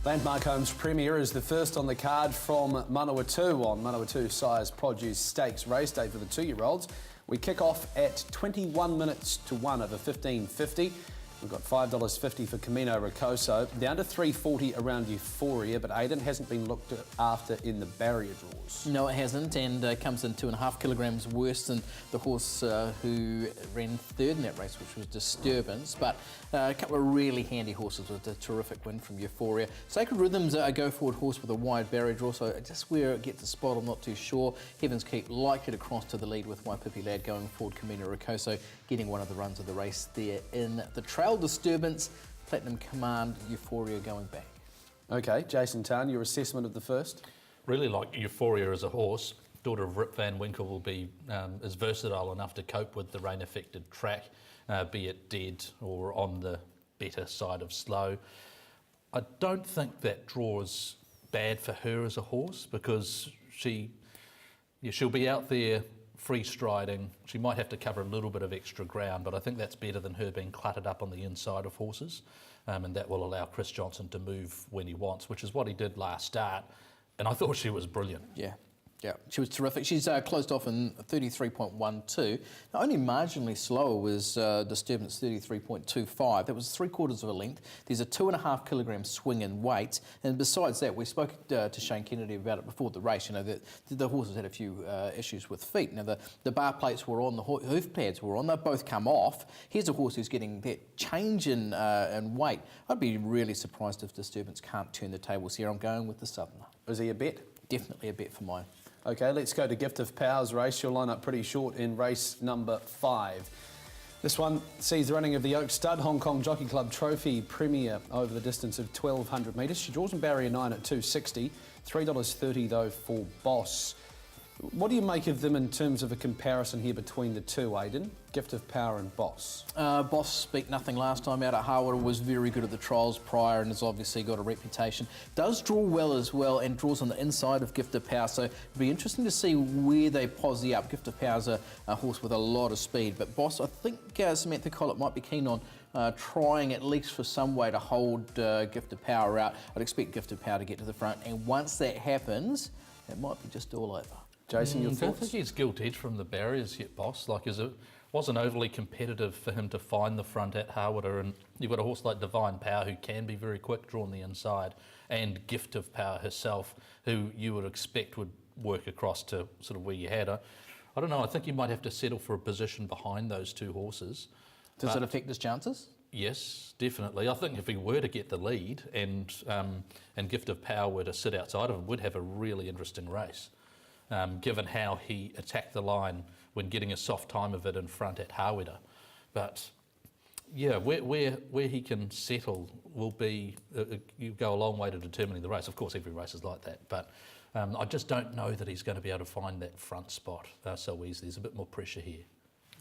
Landmark Homes Premier is the first on the card from Manawatu on Manawatu Sires Produce Stakes race day for the 2-year-olds. We kick off at 21 minutes to 1 over 15.50. We've got $5.50 for Camino Rocoso. The under 340 around Euphoria, but Aidan hasn't been looked after in the barrier draws. No, it hasn't, and comes in 2.5 kilograms worse than the horse who ran third in that race, which was Disturbance. But a couple of really handy horses with a terrific win from Euphoria. Sacred Rhythm's a go-forward horse with a wide barrier draw, so just where it gets a spot, I'm not too sure. Heaven's Keep likely to cross to the lead with Waipipi Lad going forward. Camino Rocoso getting one of the runs of the race there in the trail. Disturbance, Platinum Command, Euphoria going back. Okay, Jason Tan, your assessment of the first? Really like Euphoria as a horse. Daughter of Rip Van Winkle will be is versatile enough to cope with the rain-affected track, be it dead or on the better side of slow. I don't think that draw is bad for her as a horse because she'll be out there free striding. She might have to cover a little bit of extra ground, but I think that's better than her being cluttered up on the inside of horses, and that will allow Chris Johnson to move when he wants, which is what he did last start, and I thought she was brilliant. Yeah, she was terrific. She's closed off in 33.12. Now, only marginally slower was Disturbance 33.25. That was 3/4 of a length. There's a 2.5 kilogram swing in weight. And besides that, we spoke to Shane Kennedy about it before the race. You know, the horses had a few issues with feet. Now, the bar plates were on, the hoof pads were on. They've both come off. Here's a horse who's getting that change in weight. I'd be really surprised if Disturbance can't turn the tables here. I'm going with the Southerner. Is he a bet? Definitely a bet for mine. Okay, let's go to Gift of Power's race. You'll line up pretty short in race number 5. This one sees the running of the Oak Stud Hong Kong Jockey Club Trophy Premier over the distance of 1,200 metres. She draws in barrier 9 at $2.60, $3.30 though for Boss. What do you make of them in terms of a comparison here between the two, Aidan? Gift of Power and Boss. Boss beat nothing last time out at Harwood, was very good at the trials prior and has obviously got a reputation. Does draw well as well and draws on the inside of Gift of Power, so it'll be interesting to see where they posse up. Gift of Power's a horse with a lot of speed, but Boss, I think Samantha Collett might be keen on trying at least for some way to hold Gift of Power out. I'd expect Gift of Power to get to the front, and once that happens, it might be just all over. Jason, your I don't thoughts? think he's gilt-edged from the barriers yet, Boss. Like, it wasn't overly competitive for him to find the front at Harwood, and you've got a horse like Divine Power who can be very quick, drawn the inside, and Gift of Power herself, who you would expect would work across to sort of where you had her. I don't know, I think you might have to settle for a position behind those two horses. Does it affect his chances? Yes, definitely. I think if he were to get the lead and Gift of Power were to sit outside of him, we'd have a really interesting race. Given how he attacked the line when getting a soft time of it in front at Harweda. But yeah, where he can settle will be, you go a long way to determining the race. Of course, every race is like that, but I just don't know that he's going to be able to find that front spot so easily. There's a bit more pressure here.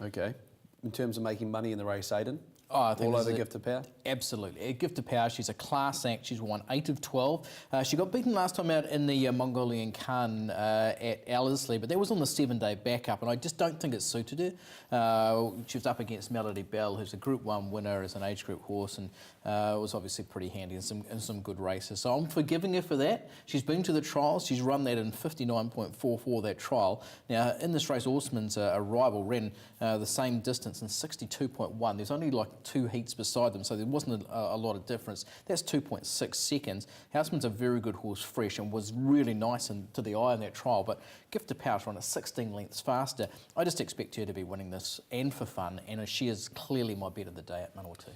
Okay. In terms of making money in the race, Aidan? Oh, I think all over Gift of Power? Absolutely. A Gift of Power, she's a class act. She's won 8 of 12. She got beaten last time out in the Mongolian Khan at Ellerslie, but that was on the 7-day backup, and I just don't think it suited her. She was up against Melody Bell, who's a Group 1 winner as an age group horse, and was obviously pretty handy in some good races. So I'm forgiving her for that. She's been to the trials. She's run that in 59.44, that trial. Now, in this race, Osman's a rival, ran the same distance in 62.1. There's only like 2 heats beside them, so there wasn't a lot of difference. That's 2.6 seconds. Houseman's a very good horse, fresh, and was really nice to the eye in that trial, but Gift of Power's run at 16 lengths faster. I just expect her to be winning this, and for fun, and she is clearly my bet of the day at Manawatu.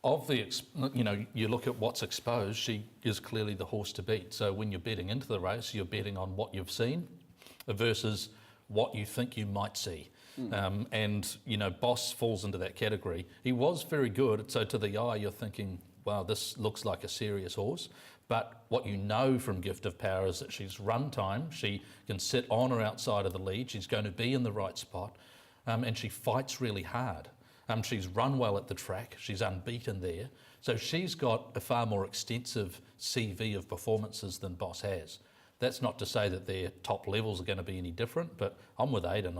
Of the, you look at what's exposed, she is clearly the horse to beat. So when you're betting into the race, you're betting on what you've seen versus what you think you might see. And, Boss falls into that category. He was very good, so to the eye you're thinking, wow, this looks like a serious horse. But what you know from Gift of Power is that she's run time, she can sit on or outside of the lead, she's going to be in the right spot, and she fights really hard. She's run well at the track, she's unbeaten there, so she's got a far more extensive CV of performances than Boss has. That's not to say that their top levels are going to be any different, but I'm with Aidan.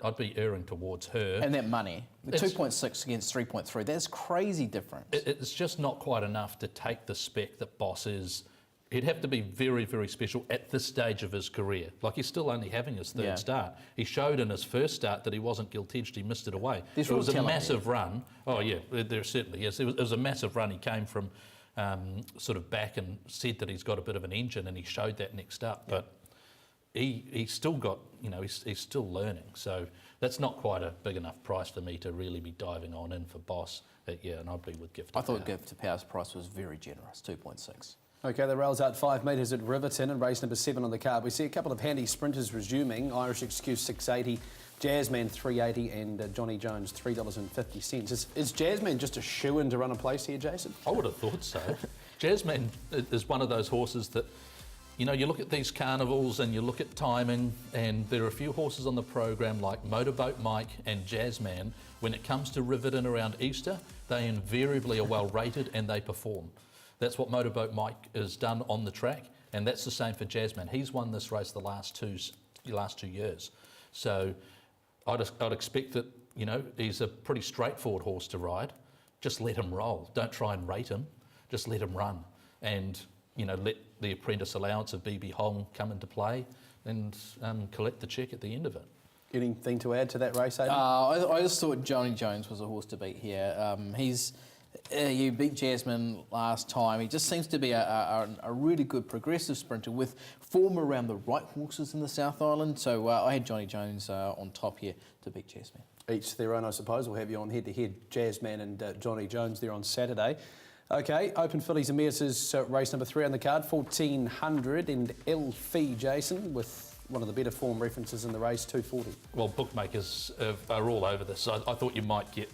I'd be erring towards her. And that money, the 2.6 against 3.3, that's crazy difference. It's just not quite enough to take the spec that Boss is. He'd have to be very, very special at this stage of his career. Like, he's still only having his third start. He showed in his first start that he wasn't gilt-edged, he missed it away. It was a massive run. Oh yeah, there certainly is. It was a massive run. He came from sort of back and said that he's got a bit of an engine, and he showed that next up. But he's still got, he's still learning. So that's not quite a big enough price for me to really be diving on in for Boss. And I'd be with Gift of Power. I thought Gift of Power's price was very generous, 2.6. Okay, the rail's out 5 metres at Riverton and race number 7 on the card. We see a couple of handy sprinters resuming. Irish Excuse 680, Jazzman 380 and Johnny Jones $3.50. Is Jazzman just a shoo-in to run a place here, Jason? I would have thought so. Jazzman is one of those horses that, you look at these carnivals and you look at timing, and there are a few horses on the program like Motorboat Mike and Jazzman. When it comes to Riverton around Easter, they invariably are well rated and they perform. That's what Motorboat Mike has done on the track, and that's the same for Jazzman. He's won this race the last two years. So I'd expect that, he's a pretty straightforward horse to ride. Just let him roll. Don't try and rate him. Just let him run. And, let the apprentice allowance of BB Hong come into play and collect the cheque at the end of it. Anything to add to that race, Aidan? I just thought Johnny Jones was a horse to beat here. You beat Jasmine last time. He just seems to be a really good progressive sprinter with form around the right horses in the South Island. So I had Johnny Jones on top here to beat Jasmine. Each their own, I suppose. We'll have you on head-to-head, Jazzman and Johnny Jones there on Saturday. Okay, Open Fillies and Mears' race number 3 on the card, 1400 and Elfie, Jason, with one of the better form references in the race, 240. Well, bookmakers are all over this. I thought you might get,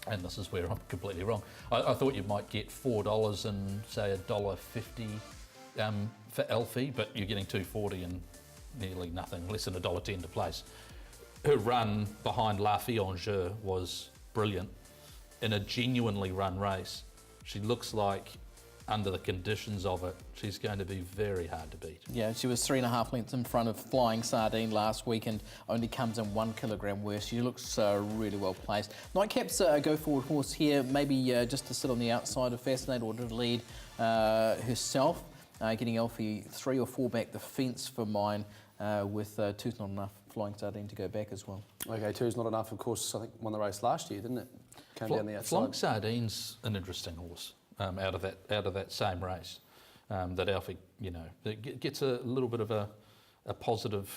and this is where I'm completely wrong, I thought you might get $4 and say $1.50 for Elfie, but you're getting $2.40 and nearly nothing, less than $1.10 to place. Her run behind La Fiangeur was brilliant in a genuinely run race. She looks like, under the conditions of it, she's going to be very hard to beat. Yeah, she was 3.5 lengths in front of Flying Sardine last week and only comes in 1 kilogram worse. She looks really well placed. Nightcap's a go-forward horse here, maybe just to sit on the outside of Fascinate or to lead herself, getting Elfie 3 or 4 back the fence for mine, with 2's not enough. Flying Sardine to go back as well. Okay, 2's not enough, of course. I think won the race last year, didn't it? Came down the outside. Flying Sardine's an interesting horse. Out of that same race, that Alfie, that gets a little bit of a positive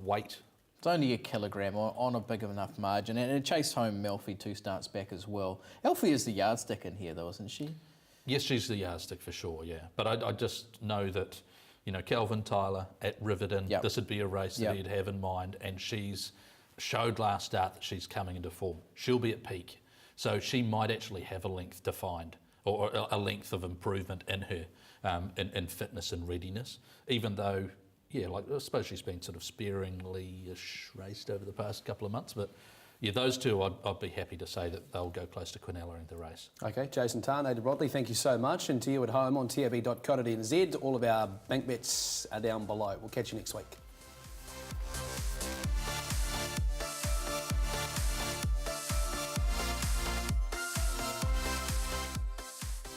weight. It's only 1 kilogram on a big enough margin, and it chased home Elfie 2 starts back as well. Elfie is the yardstick in here, though, isn't she? Yes, she's the yardstick for sure. Yeah, but I just know that Calvin Tyler at Riverton, this would be a race that he'd have in mind, and she's showed last start that she's coming into form. She'll be at peak. So she might actually have a length defined, or a length of improvement in her, in fitness and readiness, even though, I suppose she's been sort of sparingly-ish raced over the past couple of months, but those two, I'd be happy to say that they'll go close to Quinella in the race. Okay, Jason Tarn, Aidan Rodley, thank you so much, and to you at home on tab.co.nz, all of our bank bets are down below. We'll catch you next week.